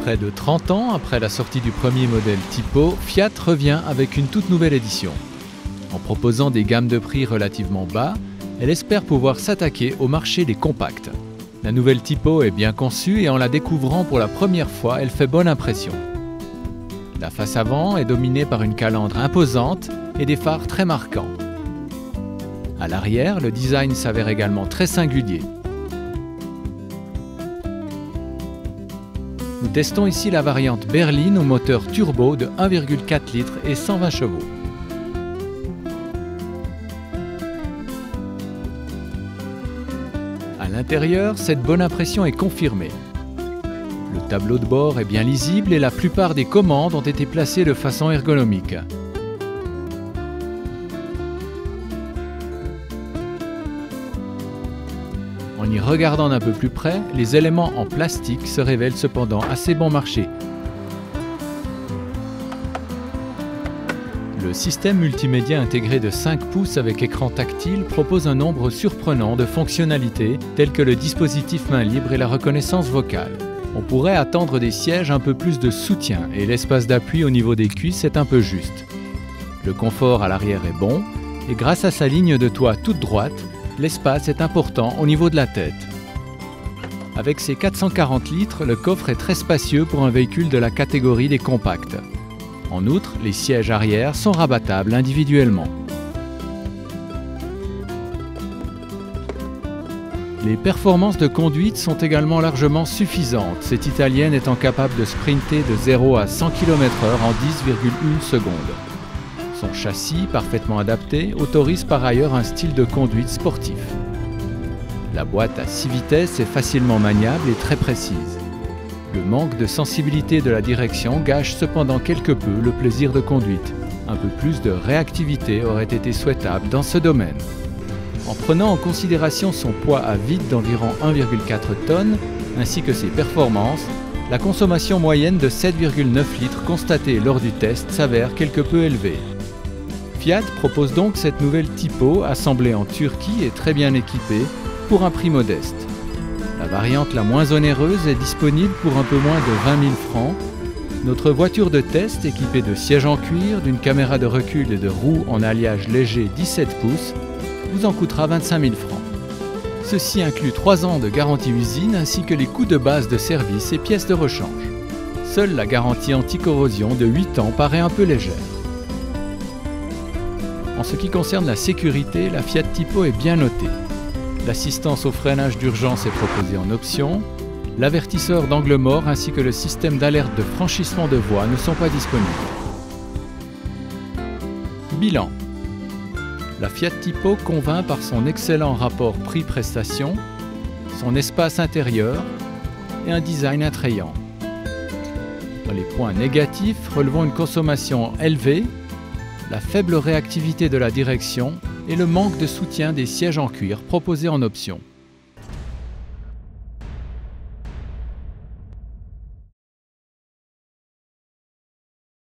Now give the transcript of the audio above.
Près de 30 ans après la sortie du premier modèle Tipo, Fiat revient avec une toute nouvelle édition. En proposant des gammes de prix relativement bas, elle espère pouvoir s'attaquer au marché des compacts. La nouvelle Tipo est bien conçue et en la découvrant pour la première fois, elle fait bonne impression. La face avant est dominée par une calandre imposante et des phares très marquants. À l'arrière, le design s'avère également très singulier. Nous testons ici la variante berline au moteur turbo de 1,4 litres et 120 chevaux. À l'intérieur, cette bonne impression est confirmée. Le tableau de bord est bien lisible et la plupart des commandes ont été placées de façon ergonomique. En y regardant d'un peu plus près, les éléments en plastique se révèlent cependant assez bon marché. Le système multimédia intégré de 5 pouces avec écran tactile propose un nombre surprenant de fonctionnalités telles que le dispositif main libre et la reconnaissance vocale. On pourrait attendre des sièges un peu plus de soutien et l'espace d'appui au niveau des cuisses est un peu juste. Le confort à l'arrière est bon et grâce à sa ligne de toit toute droite, l'espace est important au niveau de la tête. Avec ses 440 litres, le coffre est très spacieux pour un véhicule de la catégorie des compacts. En outre, les sièges arrière sont rabattables individuellement. Les performances de conduite sont également largement suffisantes, cette italienne étant capable de sprinter de 0 à 100 km/h en 10,1 secondes. Son châssis, parfaitement adapté, autorise par ailleurs un style de conduite sportif. La boîte à 6 vitesses est facilement maniable et très précise. Le manque de sensibilité de la direction gâche cependant quelque peu le plaisir de conduite. Un peu plus de réactivité aurait été souhaitable dans ce domaine. En prenant en considération son poids à vide d'environ 1,4 tonnes, ainsi que ses performances, la consommation moyenne de 7,9 litres constatée lors du test s'avère quelque peu élevée. Fiat propose donc cette nouvelle Tipo assemblée en Turquie et très bien équipée pour un prix modeste. La variante la moins onéreuse est disponible pour un peu moins de 20 000 francs. Notre voiture de test équipée de sièges en cuir, d'une caméra de recul et de roues en alliage léger 17 pouces vous en coûtera 25 000 francs. Ceci inclut 3 ans de garantie usine ainsi que les coûts de base de service et pièces de rechange. Seule la garantie anti-corrosion de 8 ans paraît un peu légère. En ce qui concerne la sécurité, la Fiat Tipo est bien notée. L'assistance au freinage d'urgence est proposée en option. L'avertisseur d'angle mort ainsi que le système d'alerte de franchissement de voie ne sont pas disponibles. Bilan. La Fiat Tipo convainc par son excellent rapport prix-prestation, son espace intérieur et un design attrayant. Dans les points négatifs, relevons une consommation élevée, la faible réactivité de la direction et le manque de soutien des sièges en cuir proposés en option.